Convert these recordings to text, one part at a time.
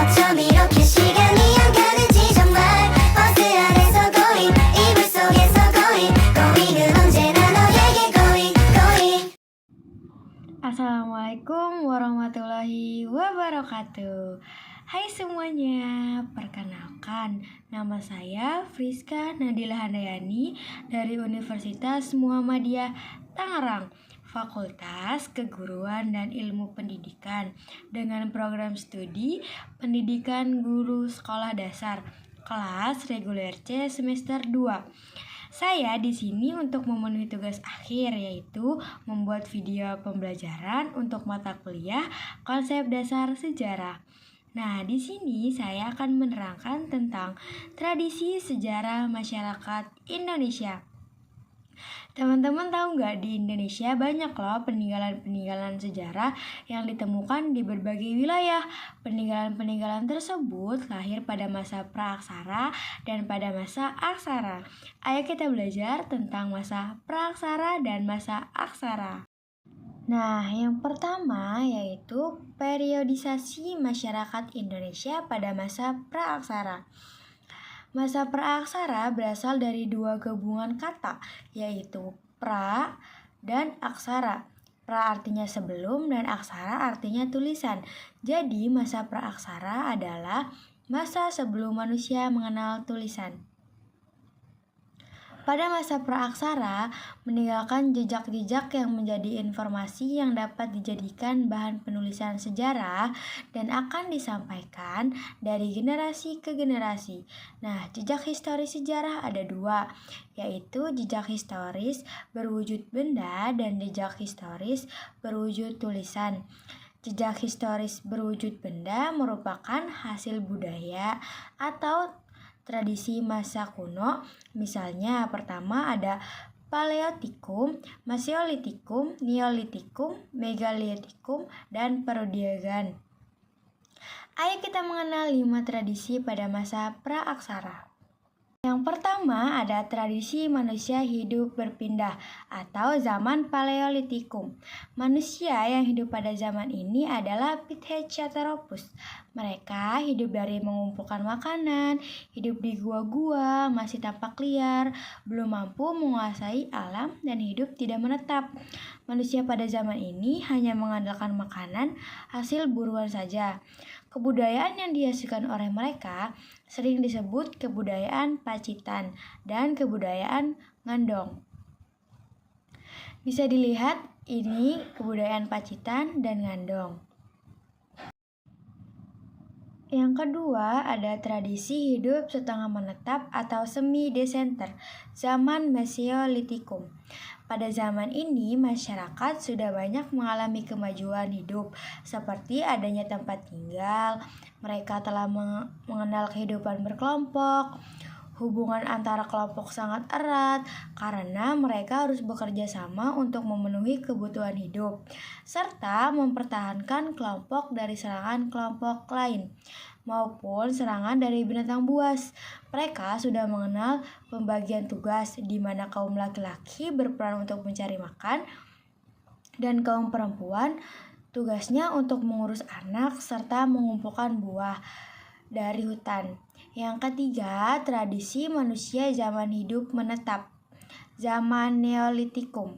어쩜 이렇게 시간이 안 가는지 정말 버스 안에서 고잉 이불 속에서 고잉 고잉은 언제나 너에게 고잉 고잉. Assalamualaikum warahmatullahi wabarakatuh. Hai semuanya, perkenalkan nama saya Friska Nadila Handayani dari Universitas Muhammadiyah Tangerang, Fakultas Keguruan dan Ilmu Pendidikan dengan program studi Pendidikan Guru Sekolah Dasar kelas reguler C semester 2. Saya di sini untuk memenuhi tugas akhir, yaitu membuat video pembelajaran untuk mata kuliah konsep dasar sejarah. Nah, di sini saya akan menerangkan tentang tradisi sejarah masyarakat Indonesia. Teman-teman tahu nggak, di Indonesia banyak loh peninggalan-peninggalan sejarah yang ditemukan di berbagai wilayah. Peninggalan-peninggalan tersebut lahir pada masa praaksara dan pada masa aksara. Ayo kita belajar tentang masa praaksara dan masa aksara. Nah, yang pertama yaitu periodisasi masyarakat Indonesia pada masa praaksara. Masa praaksara berasal dari dua gabungan kata, yaitu pra dan aksara. Pra artinya sebelum dan aksara artinya tulisan. Jadi, masa praaksara adalah masa sebelum manusia mengenal tulisan. Pada masa praaksara, meninggalkan jejak-jejak yang menjadi informasi yang dapat dijadikan bahan penulisan sejarah dan akan disampaikan dari generasi ke generasi. Nah, jejak historis sejarah ada dua, yaitu jejak historis berwujud benda dan jejak historis berwujud tulisan. Jejak historis berwujud benda merupakan hasil budaya atau tradisi masa kuno. Misalnya pertama ada Paleolitikum, Mesolitikum, Neolitikum, Megalitikum, dan Perodiagan. Ayo kita mengenal 5 tradisi pada masa praaksara. Yang pertama ada tradisi manusia hidup berpindah atau zaman Paleolitikum. Manusia yang hidup pada zaman ini adalah Pithecanthropus. Mereka hidup dari mengumpulkan makanan, hidup di gua-gua, masih tampak liar, belum mampu menguasai alam dan hidup tidak menetap. Manusia pada zaman ini hanya mengandalkan makanan hasil buruan saja. Kebudayaan yang dihasilkan oleh mereka sering disebut kebudayaan Pacitan dan kebudayaan Ngandong. Bisa dilihat ini kebudayaan Pacitan dan Ngandong. Yang kedua ada tradisi hidup setengah menetap atau semi-desenter, zaman Mesolitikum. Pada zaman ini masyarakat sudah banyak mengalami kemajuan hidup seperti adanya tempat tinggal, mereka telah mengenal kehidupan berkelompok. Hubungan antara kelompok sangat erat karena mereka harus bekerja sama untuk memenuhi kebutuhan hidup, serta mempertahankan kelompok dari serangan kelompok lain maupun serangan dari binatang buas. Mereka sudah mengenal pembagian tugas di mana kaum laki-laki berperan untuk mencari makan dan kaum perempuan tugasnya untuk mengurus anak serta mengumpulkan buah dari hutan. Yang ketiga, tradisi manusia zaman hidup menetap, zaman Neolitikum.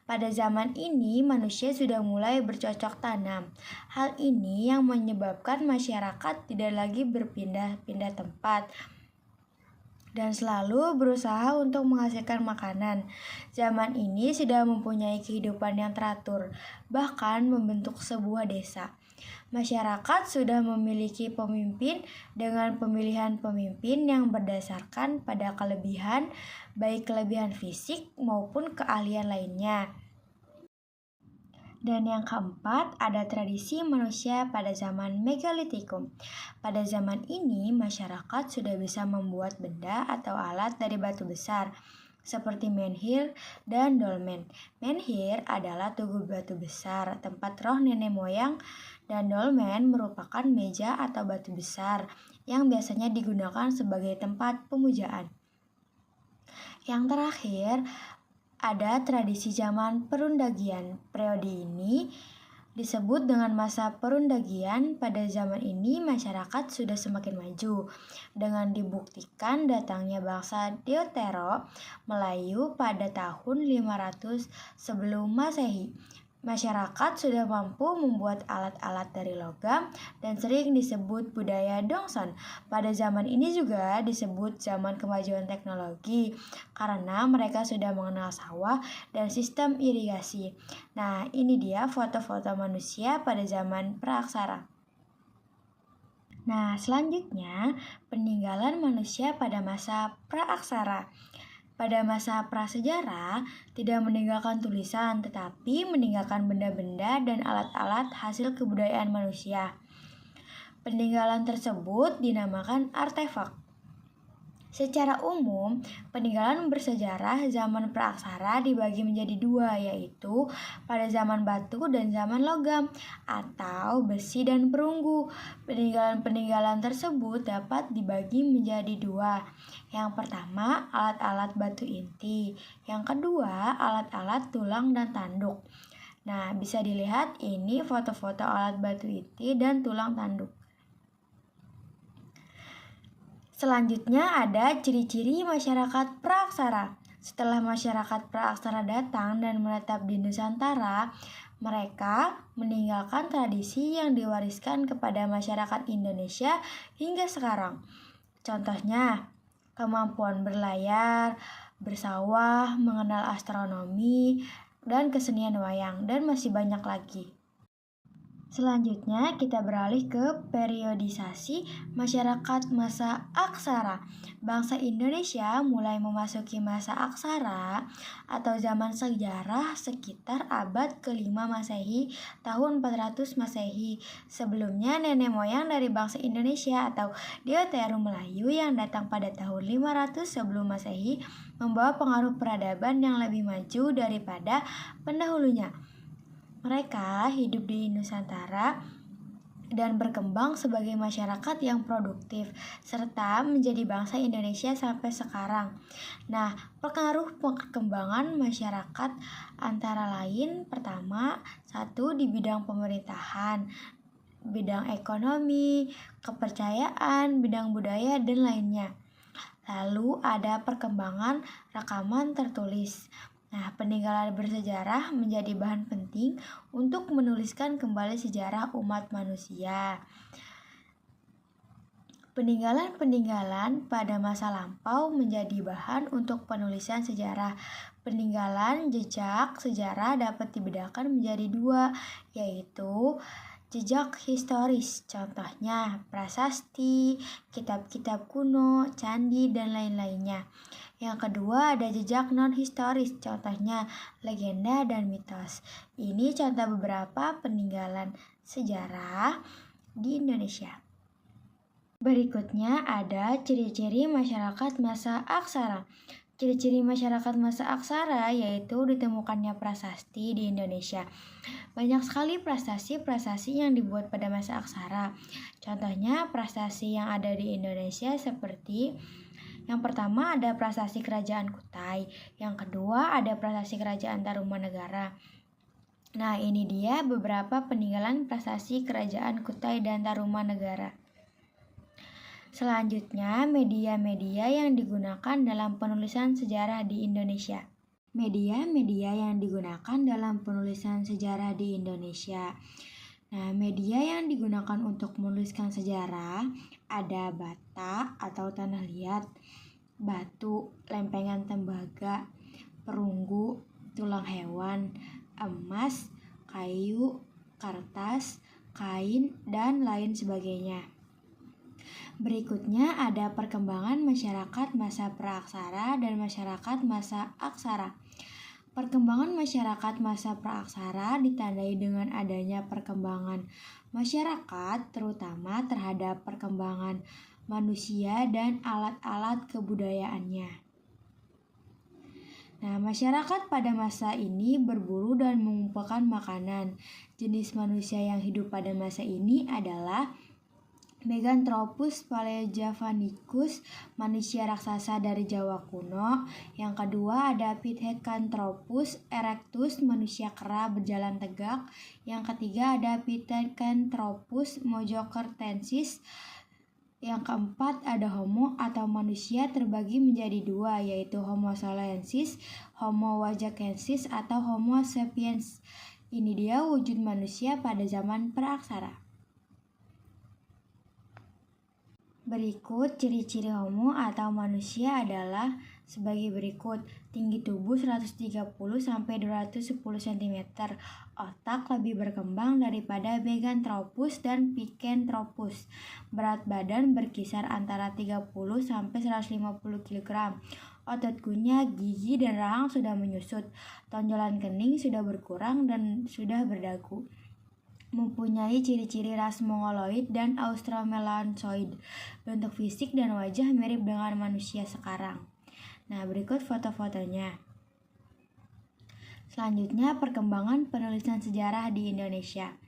Pada zaman ini manusia sudah mulai bercocok tanam. Hal ini yang menyebabkan masyarakat tidak lagi berpindah-pindah tempat dan selalu berusaha untuk menghasilkan makanan. Zaman ini sudah mempunyai kehidupan yang teratur, bahkan membentuk sebuah desa. Masyarakat sudah memiliki pemimpin dengan pemilihan pemimpin yang berdasarkan pada kelebihan, baik kelebihan fisik maupun keahlian lainnya. Dan yang keempat, ada tradisi manusia pada zaman Megalitikum. Pada zaman ini, masyarakat sudah bisa membuat benda atau alat dari batu besar, seperti menhir dan dolmen. Menhir adalah tugu batu besar, tempat roh nenek moyang, dan dolmen merupakan meja atau batu besar yang biasanya digunakan sebagai tempat pemujaan. Yang terakhir, ada tradisi zaman perundagian. Periode ini Disebut dengan masa perundagian, pada zaman ini masyarakat sudah semakin maju dengan dibuktikan datangnya bangsa Deutero Melayu pada tahun 500 sebelum Masehi. Masyarakat sudah mampu membuat alat-alat dari logam dan sering disebut budaya Dongson. Pada zaman ini juga disebut zaman kemajuan teknologi karena mereka sudah mengenal sawah dan sistem irigasi. Nah, ini dia foto-foto manusia pada zaman praaksara. Nah, selanjutnya peninggalan manusia pada masa praaksara. Pada masa prasejarah, tidak meninggalkan tulisan, tetapi meninggalkan benda-benda dan alat-alat hasil kebudayaan manusia. Peninggalan tersebut dinamakan artefak. Secara umum, peninggalan bersejarah zaman praaksara dibagi menjadi dua, yaitu pada zaman batu dan zaman logam, atau besi dan perunggu. Peninggalan-peninggalan tersebut dapat dibagi menjadi dua. Yang pertama, alat-alat batu inti. Yang kedua, alat-alat tulang dan tanduk. Nah, bisa dilihat ini foto-foto alat batu inti dan tulang tanduk. Selanjutnya ada ciri-ciri masyarakat praaksara. Setelah masyarakat praaksara datang dan menetap di Nusantara, mereka meninggalkan tradisi yang diwariskan kepada masyarakat Indonesia hingga sekarang. Contohnya, kemampuan berlayar, bersawah, mengenal astronomi, dan kesenian wayang, dan masih banyak lagi. Selanjutnya kita beralih ke periodisasi masyarakat masa aksara. Bangsa Indonesia mulai memasuki masa aksara atau zaman sejarah sekitar abad ke-5 Masehi, tahun 400 Masehi. Sebelumnya nenek moyang dari bangsa Indonesia atau Deutero Melayu yang datang pada tahun 500 sebelum Masehi membawa pengaruh peradaban yang lebih maju daripada pendahulunya. Mereka hidup di Nusantara dan berkembang sebagai masyarakat yang produktif, serta menjadi bangsa Indonesia sampai sekarang. Nah, pengaruh perkembangan masyarakat antara lain, pertama, satu di bidang pemerintahan, bidang ekonomi, kepercayaan, bidang budaya, dan lainnya. Lalu ada perkembangan rekaman tertulis. Nah, peninggalan bersejarah menjadi bahan penting untuk menuliskan kembali sejarah umat manusia. Peninggalan-peninggalan pada masa lampau menjadi bahan untuk penulisan sejarah. Peninggalan jejak sejarah dapat dibedakan menjadi dua, yaitu jejak historis, contohnya prasasti, kitab-kitab kuno, candi, dan lain-lainnya. Yang kedua ada jejak non-historis, contohnya legenda dan mitos. Ini contoh beberapa peninggalan sejarah di Indonesia. Berikutnya ada ciri-ciri masyarakat masa aksara. Ciri-ciri masyarakat masa aksara yaitu ditemukannya prasasti di Indonesia. Banyak sekali prasasti-prasasti yang dibuat pada masa aksara. Contohnya prasasti yang ada di Indonesia seperti yang pertama ada prasasti Kerajaan Kutai, yang kedua ada prasasti Kerajaan Tarumanegara. Nah, ini dia beberapa peninggalan prasasti Kerajaan Kutai dan Tarumanegara. Selanjutnya, media-media yang digunakan dalam penulisan sejarah di Indonesia. Media-media yang digunakan dalam penulisan sejarah di Indonesia. Nah, media yang digunakan untuk menuliskan sejarah ada bata atau tanah liat, batu, lempengan tembaga, perunggu, tulang hewan, emas, kayu, kertas, kain, dan lain sebagainya. Berikutnya ada perkembangan masyarakat masa praaksara dan masyarakat masa aksara. Perkembangan masyarakat masa praaksara ditandai dengan adanya perkembangan masyarakat, terutama terhadap perkembangan manusia dan alat-alat kebudayaannya. Nah, masyarakat pada masa ini berburu dan mengumpulkan makanan. Jenis manusia yang hidup pada masa ini adalah Meganthropus paleojavanicus, manusia raksasa dari Jawa kuno. Yang kedua ada Pithecanthropus erectus, manusia kera berjalan tegak. Yang ketiga ada Pithecanthropus mojocertensis. Yang keempat ada Homo atau manusia terbagi menjadi dua, yaitu Homo sapiensis, Homo wajakensis atau Homo sapiens. Ini dia wujud manusia pada zaman praaksara. Berikut ciri-ciri homo atau manusia adalah sebagai berikut. Tinggi tubuh 130-210 cm. Otak lebih berkembang daripada Meganthropus dan Pithecanthropus. Berat badan berkisar antara 30-150 kg. Otot kunyah, gigi, dan rahang sudah menyusut. Tonjolan kening sudah berkurang dan sudah berdagu. Mempunyai ciri-ciri ras mongoloid dan australomelansoid. Bentuk fisik dan wajah mirip dengan manusia sekarang. Nah, berikut foto-fotonya. Selanjutnya, perkembangan penulisan sejarah di Indonesia.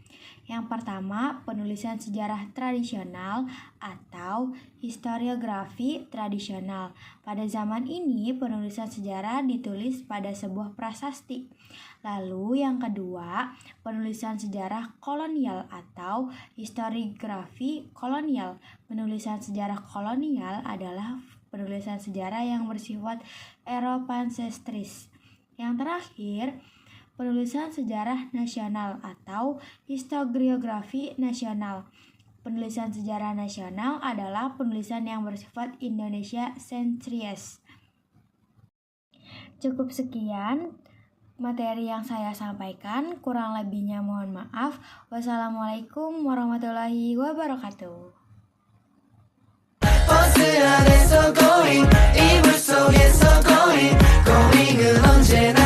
Yang pertama, penulisan sejarah tradisional atau historiografi tradisional. Pada zaman ini, penulisan sejarah ditulis pada sebuah prasasti. Lalu yang kedua, penulisan sejarah kolonial atau historiografi kolonial. Penulisan sejarah kolonial adalah penulisan sejarah yang bersifat Eropansentris. Yang terakhir, penulisan sejarah nasional atau historiografi nasional. Penulisan sejarah nasional adalah penulisan yang bersifat Indonesia sentris. Cukup sekian materi yang saya sampaikan, kurang lebihnya mohon maaf. Wassalamualaikum warahmatullahi wabarakatuh. 버스 안에서 going 이불 속에서 going going은 언제나